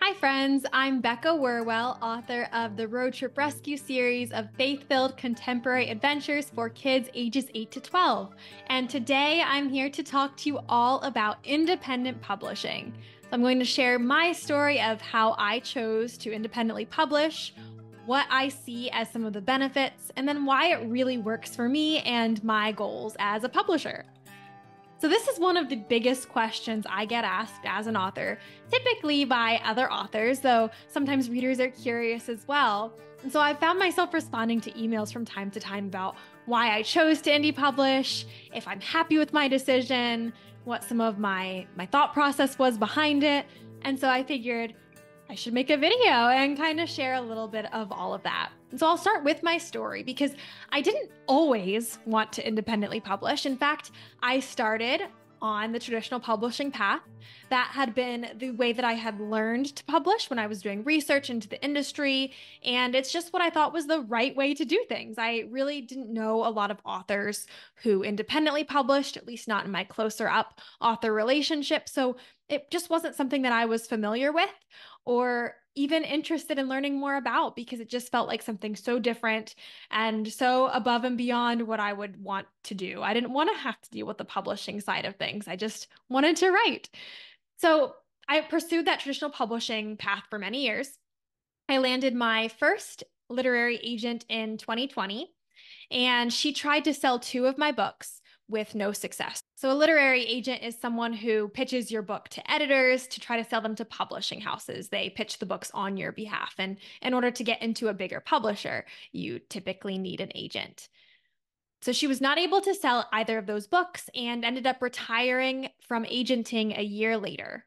Hi, friends. I'm Becca Werwell, author of the Road Trip Rescue series of faith filled contemporary adventures for kids ages 8 to 12. And today I'm here to talk to you all about independent publishing. So I'm going to share my story of how I chose to independently publish, what I see as some of the benefits, and then why it really works for me and my goals as a publisher. So, this is one of the biggest questions I get asked as an author, typically by other authors, though sometimes readers are curious as well. And so, I found myself responding to emails from time to time about why I chose to indie publish, if I'm happy with my decision, what some of my thought process was behind it. And so, I figured I should make a video and kind of share a little bit of all of that. And so I'll start with my story because I didn't always want to independently publish. In fact, I started on the traditional publishing path. That had been the way that I had learned to publish when I was doing research into the industry. And it's just what I thought was the right way to do things. I really didn't know a lot of authors who independently published, at least not in my closer up author relationship. So it just wasn't something that I was familiar with or even interested in learning more about because it just felt like something so different and so above and beyond what I would want to do. I didn't want to have to deal with the publishing side of things. I just wanted to write. So I pursued that traditional publishing path for many years. I landed my first literary agent in 2020, and she tried to sell two of my books with no success. So, a literary agent is someone who pitches your book to editors to try to sell them to publishing houses. They pitch the books on your behalf. And in order to get into a bigger publisher, you typically need an agent. So, she was not able to sell either of those books and ended up retiring from agenting a year later.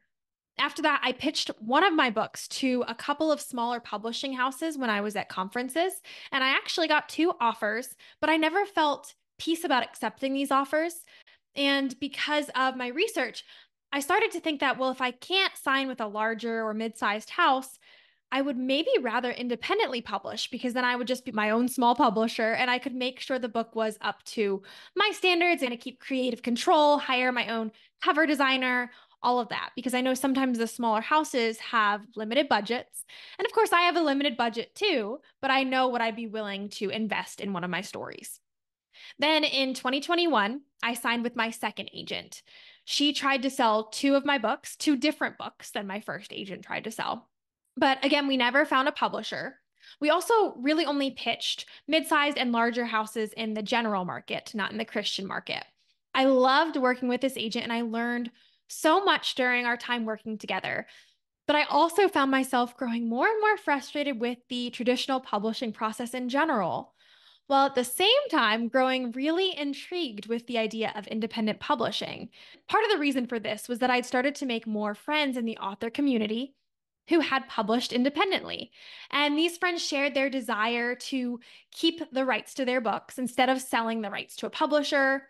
After that, I pitched one of my books to a couple of smaller publishing houses when I was at conferences, and I actually got two offers, but I never felt peace about accepting these offers. And because of my research, I started to think that, well, if I can't sign with a larger or mid-sized house, I would maybe rather independently publish because then I would just be my own small publisher and I could make sure the book was up to my standards and keep creative control, hire my own cover designer, all of that. Because I know sometimes the smaller houses have limited budgets. And of course, I have a limited budget too, but I know what I'd be willing to invest in one of my stories. Then in 2021, I signed with my second agent. She tried to sell two of my books, two different books than my first agent tried to sell. But again, we never found a publisher. We also really only pitched mid-sized and larger houses in the general market, not in the Christian market. I loved working with this agent and I learned so much during our time working together. But I also found myself growing more and more frustrated with the traditional publishing process in general, while at the same time growing really intrigued with the idea of independent publishing. Part of the reason for this was that I'd started to make more friends in the author community who had published independently. And these friends shared their desire to keep the rights to their books instead of selling the rights to a publisher.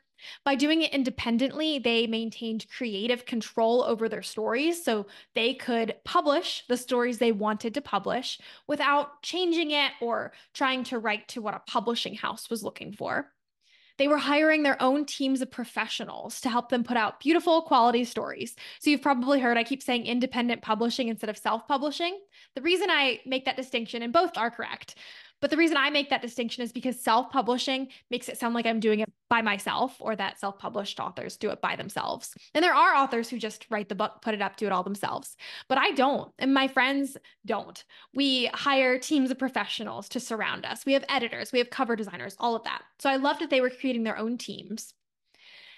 By doing it independently, they maintained creative control over their stories so they could publish the stories they wanted to publish without changing it or trying to write to what a publishing house was looking for. They were hiring their own teams of professionals to help them put out beautiful quality stories. So you've probably heard I keep saying independent publishing instead of self-publishing. The reason I make that distinction, and both are correct, but the reason I make that distinction is because self-publishing makes it sound like I'm doing it by myself or that self-published authors do it by themselves. And there are authors who just write the book, put it up, do it all themselves. But I don't, and my friends don't. We hire teams of professionals to surround us. We have editors, we have cover designers, all of that. So I loved that they were creating their own teams.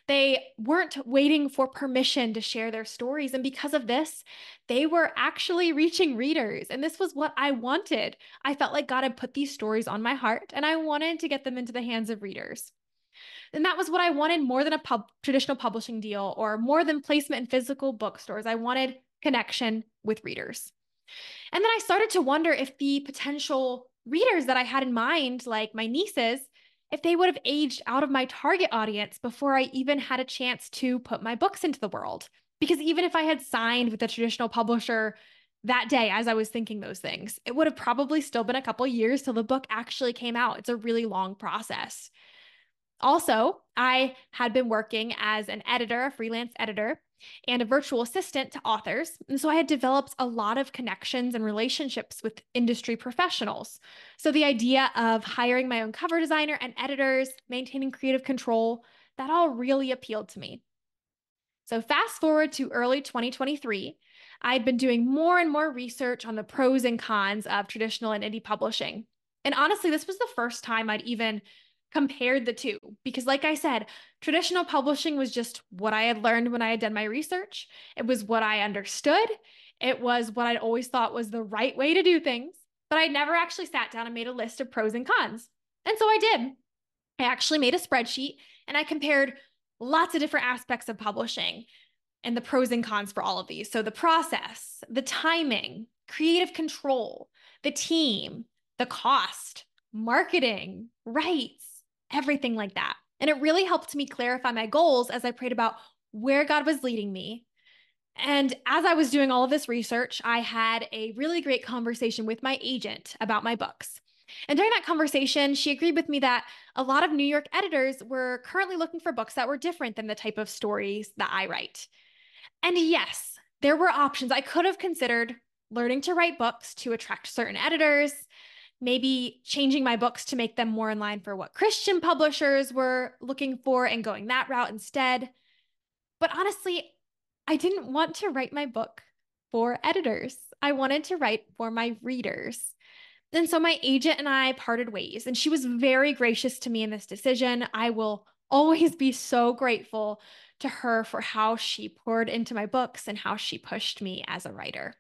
They weren't waiting for permission to share their stories. And because of this, they were actually reaching readers. And this was what I wanted. I felt like God had put these stories on my heart, and I wanted to get them into the hands of readers. And that was what I wanted more than a traditional publishing deal or more than placement in physical bookstores. I wanted connection with readers. And then I started to wonder if the potential readers that I had in mind, like my nieces, if they would have aged out of my target audience before I even had a chance to put my books into the world. Because even if I had signed with a traditional publisher that day as I was thinking those things, it would have probably still been a couple years till the book actually came out. It's a really long process. Also, I had been working as an editor, a freelance editor, and a virtual assistant to authors. And so I had developed a lot of connections and relationships with industry professionals. So the idea of hiring my own cover designer and editors, maintaining creative control, that all really appealed to me. So, fast forward to early 2023, I'd been doing more and more research on the pros and cons of traditional and indie publishing. And honestly, this was the first time I'd even compared the two because, like I said, traditional publishing was just what I had learned when I had done my research. It was what I understood, it was what I'd always thought was the right way to do things. But I'd never actually sat down and made a list of pros and cons. And so I did. I actually made a spreadsheet and I compared lots of different aspects of publishing and the pros and cons for all of these. So the process, the timing, creative control, the team, the cost, marketing, rights, everything like that. And it really helped me clarify my goals as I prayed about where God was leading me. And as I was doing all of this research, I had a really great conversation with my agent about my books. And during that conversation, she agreed with me that a lot of New York editors were currently looking for books that were different than the type of stories that I write. And yes, there were options. I could have considered learning to write books to attract certain editors, maybe changing my books to make them more in line for what Christian publishers were looking for and going that route instead. But honestly, I didn't want to write my book for editors. I wanted to write for my readers. And so my agent and I parted ways, and she was very gracious to me in this decision. I will always be so grateful to her for how she poured into my books and how she pushed me as a writer.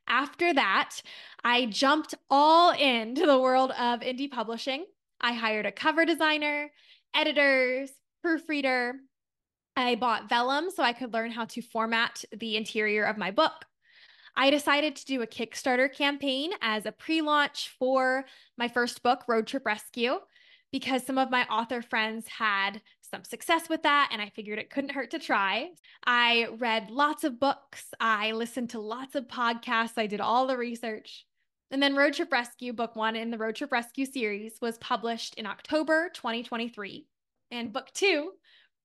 After that, I jumped all into the world of indie publishing. I hired a cover designer, editors, proofreader. I bought vellum so I could learn how to format the interior of my book. I decided to do a Kickstarter campaign as a pre launch for my first book, Road Trip Rescue, because some of my author friends had some success with that, and I figured it couldn't hurt to try. I read lots of books, I listened to lots of podcasts, I did all the research. And then Road Trip Rescue, book one in the Road Trip Rescue series, was published in October 2023. And book two,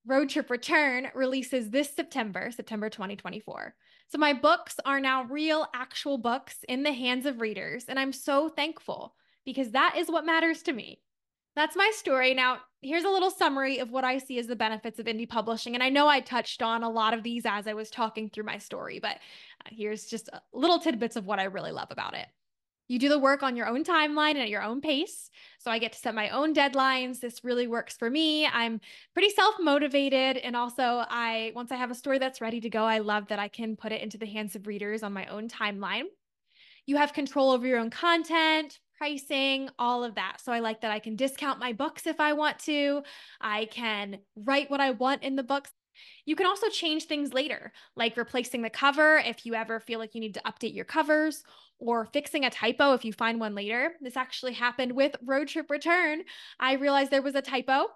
Road Trip Return, releases this September, September 2024. So my books are now real, actual books in the hands of readers. And I'm so thankful because that is what matters to me. That's my story. Now, here's a little summary of what I see as the benefits of indie publishing. And I know I touched on a lot of these as I was talking through my story, but here's just little tidbits of what I really love about it. You do the work on your own timeline and at your own pace. So I get to set my own deadlines. This really works for me. I'm pretty self-motivated. And also once I have a story that's ready to go, I love that I can put it into the hands of readers on my own timeline. You have control over your own content, pricing, all of that. So I like that I can discount my books if I want to. I can write what I want in the books. You can also change things later, like replacing the cover if you ever feel like you need to update your covers, or fixing a typo if you find one later. This actually happened with Road Trip Return. I realized there was a typo.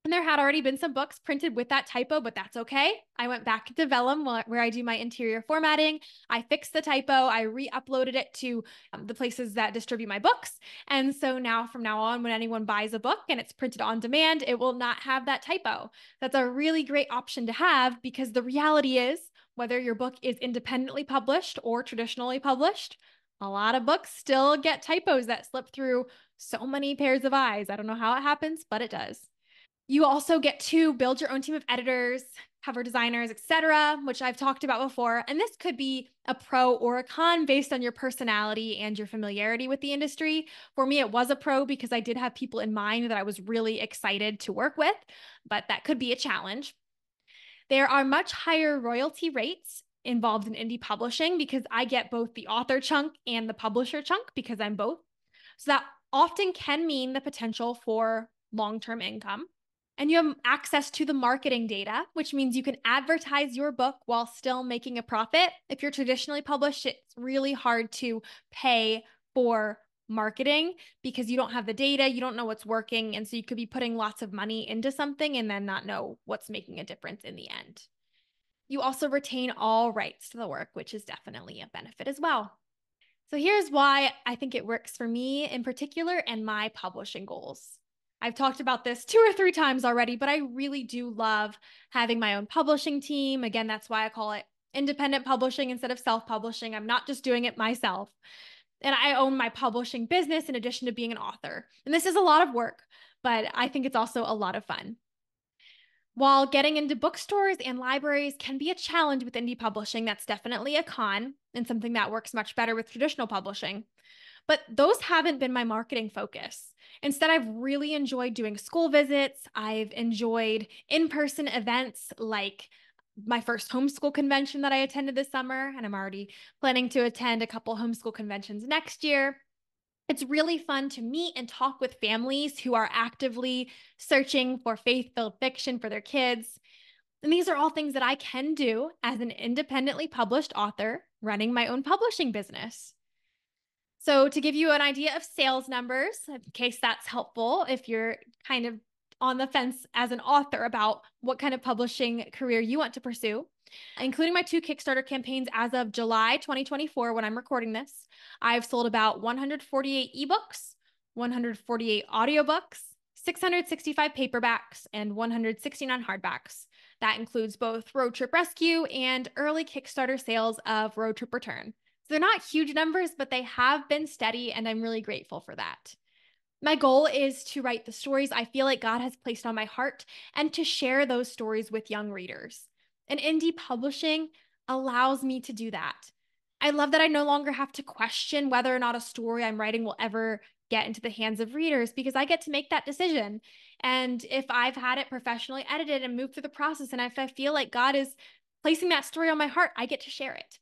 And there had already been some books printed with that typo, but that's okay. I went back to Vellum where I do my interior formatting. I fixed the typo. I re-uploaded it to the places that distribute my books. And so now from now on, when anyone buys a book and it's printed on demand, it will not have that typo. That's a really great option to have because the reality is whether your book is independently published or traditionally published, a lot of books still get typos that slip through so many pairs of eyes. I don't know how it happens, but it does. You also get to build your own team of editors, cover designers, etc., which I've talked about before. And this could be a pro or a con based on your personality and your familiarity with the industry. For me, it was a pro because I did have people in mind that I was really excited to work with, but that could be a challenge. There are much higher royalty rates involved in indie publishing because I get both the author chunk and the publisher chunk because I'm both. So that often can mean the potential for long-term income. And you have access to the marketing data, which means you can advertise your book while still making a profit. If you're traditionally published, it's really hard to pay for marketing because you don't have the data, you don't know what's working. And so you could be putting lots of money into something and then not know what's making a difference in the end. You also retain all rights to the work, which is definitely a benefit as well. So here's why I think it works for me in particular and my publishing goals. I've talked about this 2 or 3 times already, but I really do love having my own publishing team. Again, that's why I call it independent publishing instead of self-publishing. I'm not just doing it myself. And I own my publishing business in addition to being an author. And this is a lot of work, but I think it's also a lot of fun. While getting into bookstores and libraries can be a challenge with indie publishing, that's definitely a con and something that works much better with traditional publishing. But those haven't been my marketing focus. Instead, I've really enjoyed doing school visits. I've enjoyed in-person events like my first homeschool convention that I attended this summer, and I'm already planning to attend a couple homeschool conventions next year. It's really fun to meet and talk with families who are actively searching for faith-filled fiction for their kids. And these are all things that I can do as an independently published author running my own publishing business. So to give you an idea of sales numbers, in case that's helpful, if you're kind of on the fence as an author about what kind of publishing career you want to pursue, including my 2 Kickstarter campaigns as of July 2024, when I'm recording this, I've sold about 148 ebooks, 148 audiobooks, 665 paperbacks, and 169 hardbacks. That includes both Road Trip Rescue and early Kickstarter sales of Road Trip Return. So they're not huge numbers, but they have been steady, and I'm really grateful for that. My goal is to write the stories I feel like God has placed on my heart and to share those stories with young readers. And indie publishing allows me to do that. I love that I no longer have to question whether or not a story I'm writing will ever get into the hands of readers because I get to make that decision. And if I've had it professionally edited and moved through the process, and if I feel like God is placing that story on my heart, I get to share it.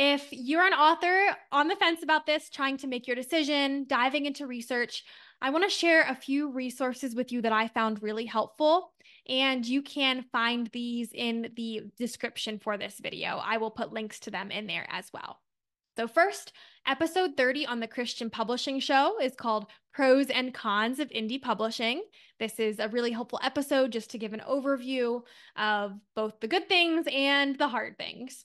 If you're an author on the fence about this, trying to make your decision, diving into research, I want to share a few resources with you that I found really helpful. And you can find these in the description for this video. I will put links to them in there as well. So first, episode 30 on the Christian Publishing Show is called Pros and Cons of Indie Publishing. This is a really helpful episode just to give an overview of both the good things and the hard things.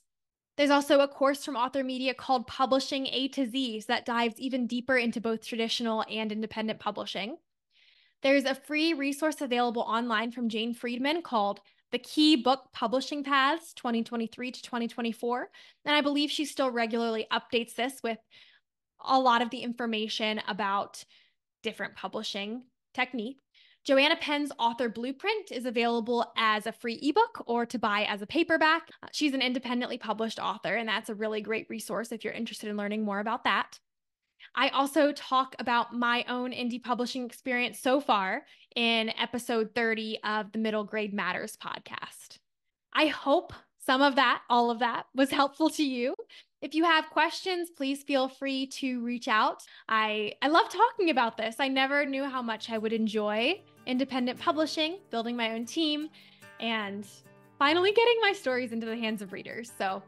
There's also a course from Author Media called Publishing A to Z that dives even deeper into both traditional and independent publishing. There's a free resource available online from Jane Friedman called The Key Book Publishing Paths 2023 to 2024. And I believe she still regularly updates this with a lot of the information about different publishing techniques. Joanna Penn's Author Blueprint is available as a free ebook or to buy as a paperback. She's an independently published author, and that's a really great resource if you're interested in learning more about that. I also talk about my own indie publishing experience so far in episode 30 of the Middle Grade Matters podcast. I hope some of that, all of that, was helpful to you. If you have questions, please feel free to reach out. I love talking about this. I never knew how much I would enjoy independent publishing, building my own team, and finally getting my stories into the hands of readers. So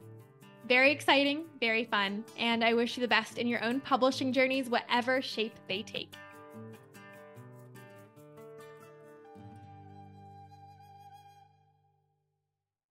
very exciting, very fun, and I wish you the best in your own publishing journeys, whatever shape they take.